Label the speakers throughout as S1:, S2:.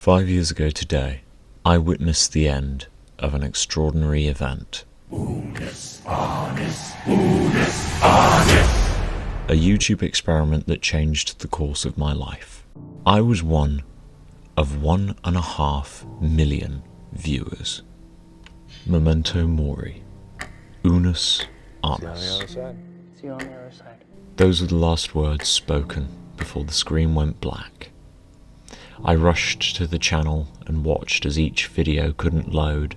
S1: 5 years ago today, I witnessed the end of an extraordinary event.
S2: Unus Annus, Unus Annus.
S1: A YouTube experiment that changed the course of my life. I was one of 1.5 million viewers. Memento Mori. Unus Annus.
S3: See you on the other side.
S1: Those are the last words spoken before the screen went black. I rushed to the channel and watched as each video couldn't load,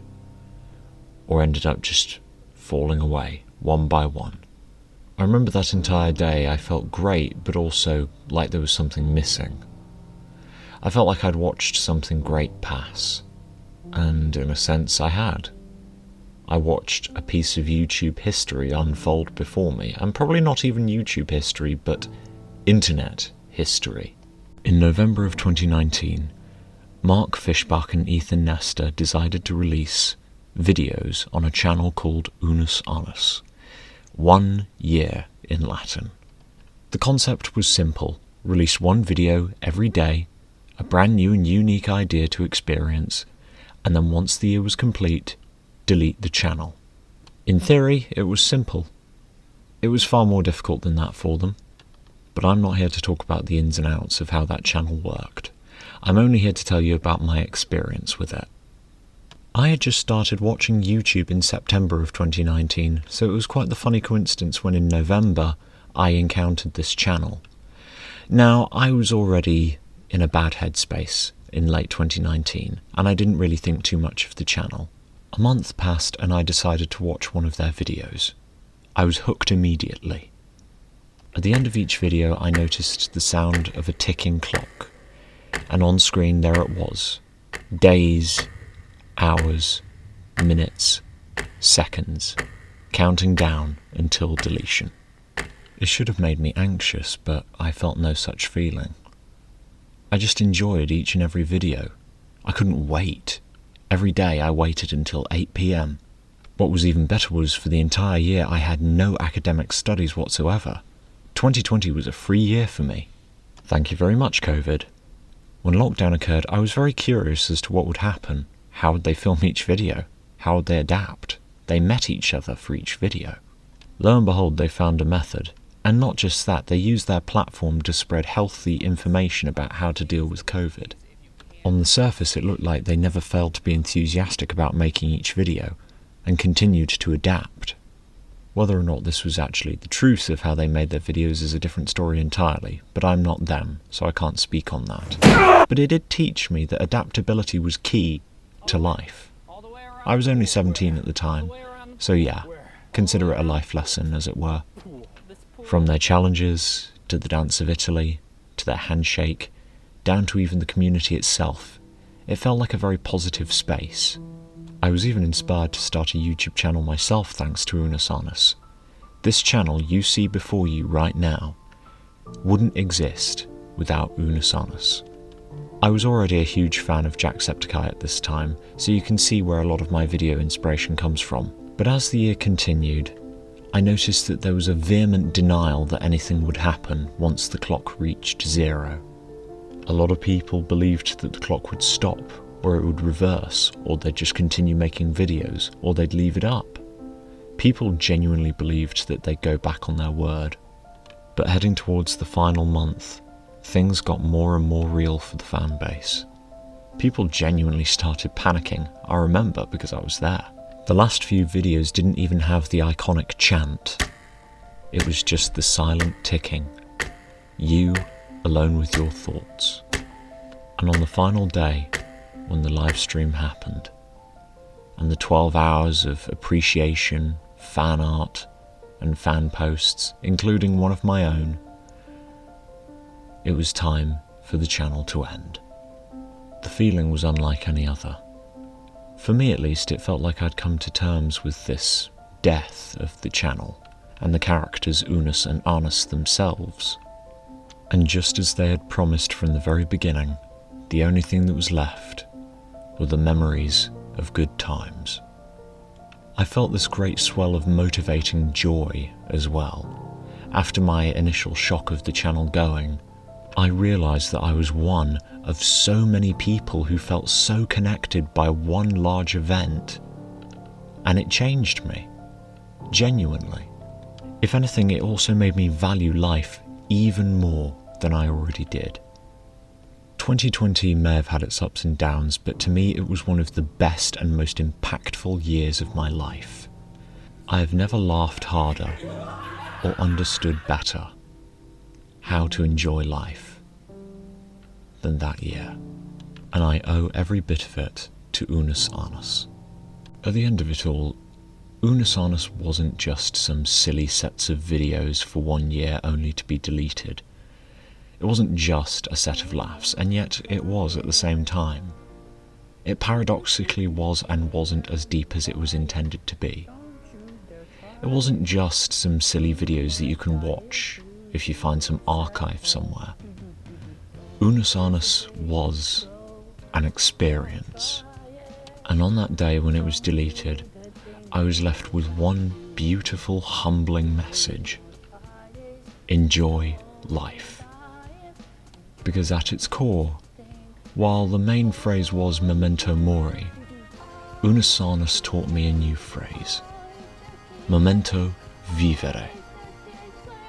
S1: or ended up just falling away, one by one. I remember that entire day I felt great, but also like there was something missing. I felt like I'd watched something great pass, and in a sense I had. I watched a piece of YouTube history unfold before me, and probably not even YouTube history, but internet history. In November of 2019, Mark Fishbach and Ethan Nestor decided to release videos on a channel called Unus Annus. 1 year in Latin. The concept was simple: release one video every day, a brand new and unique idea to experience, and then once the year was complete, delete the channel. In theory, it was simple. It was far more difficult than that for them. But I'm not here to talk about the ins and outs of how that channel worked. I'm only here to tell you about my experience with it. I had just started watching YouTube in September of 2019, so it was quite the funny coincidence when in November I encountered this channel. Now, I was already in a bad headspace in late 2019, and I didn't really think too much of the channel. A month passed and I decided to watch one of their videos. I was hooked immediately. At the end of each video, I noticed the sound of a ticking clock, and on screen there it was. Days, hours, minutes, seconds, counting down until deletion. It should have made me anxious, but I felt no such feeling. I just enjoyed each and every video. I couldn't wait. Every day I waited until 8 PM. What was even better was for the entire year I had no academic studies whatsoever. 2020 was a free year for me. Thank you very much, COVID. When lockdown occurred, I was very curious as to what would happen. How would they film each video? How would they adapt? They met each other for each video. Lo and behold, they found a method. And not just that, they used their platform to spread healthy information about how to deal with COVID. On the surface, it looked like they never failed to be enthusiastic about making each video, and continued to adapt. Whether or not this was actually the truth of how they made their videos is a different story entirely, but I'm not them, so I can't speak on that. But it did teach me that adaptability was key to life. I was only 17 at the time, so yeah, consider it a life lesson, as it were. From their challenges, to the dance of Italy, to their handshake, down to even the community itself, it felt like a very positive space. I was even inspired to start a YouTube channel myself thanks to Unus Annus. This channel you see before you right now wouldn't exist without Unus Annus. I was already a huge fan of Jacksepticeye at this time, so you can see where a lot of my video inspiration comes from. But as the year continued, I noticed that there was a vehement denial that anything would happen once the clock reached 0. A lot of people believed that the clock would stop, or it would reverse, or they'd just continue making videos, or they'd leave it up. People genuinely believed that they'd go back on their word. But heading towards the final month, things got more and more real for the fan base. People genuinely started panicking. I remember because I was there. The last few videos didn't even have the iconic chant. It was just the silent ticking. You alone with your thoughts. And on the final day, when the live stream happened, and the 12 hours of appreciation, fan art, and fan posts, including one of my own, it was time for the channel to end. The feeling was unlike any other. For me at least, it felt like I'd come to terms with this death of the channel, and the characters Unus and Annus themselves. And just as they had promised from the very beginning, the only thing that was left were the memories of good times. I felt this great swell of motivating joy as well. After my initial shock of the channel going, I realised that I was one of so many people who felt so connected by one large event. And it changed me. Genuinely. If anything, it also made me value life even more than I already did. 2020 may have had its ups and downs, but to me it was one of the best and most impactful years of my life. I have never laughed harder or understood better how to enjoy life than that year. And I owe every bit of it to Unus Annus. At the end of it all, Unus Annus wasn't just some silly sets of videos for 1 year only to be deleted. It wasn't just a set of laughs, and yet it was at the same time. It paradoxically was and wasn't as deep as it was intended to be. It wasn't just some silly videos that you can watch if you find some archive somewhere. Unus Annus was an experience. And on that day when it was deleted, I was left with one beautiful, humbling message. Enjoy life. Because at its core, while the main phrase was memento mori, Unus Annus taught me a new phrase. Memento vivere.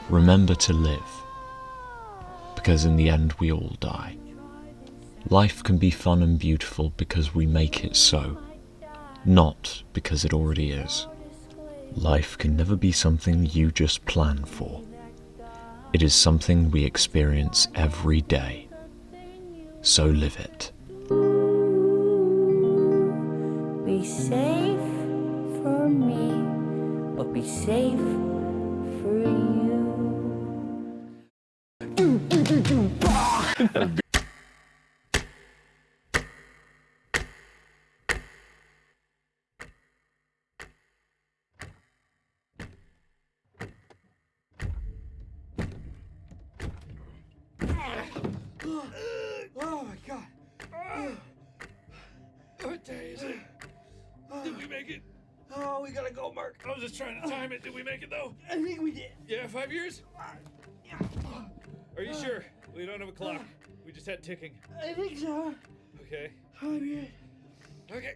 S1: Remember to live. Because in the end we all die. Life can be fun and beautiful because we make it so, not because it already is. Life can never be something you just plan for. It is something we experience every day. So live it.
S4: Be safe for me, but be safe for you.
S5: Oh my god. What day is it? Did we make it? Oh, we gotta go, Mark. I was just trying to time it. Did we make it though? I think we did. Yeah, 5 years? Are you sure? We don't have a clock. We just had ticking. I think so. Okay. 5 years. Okay.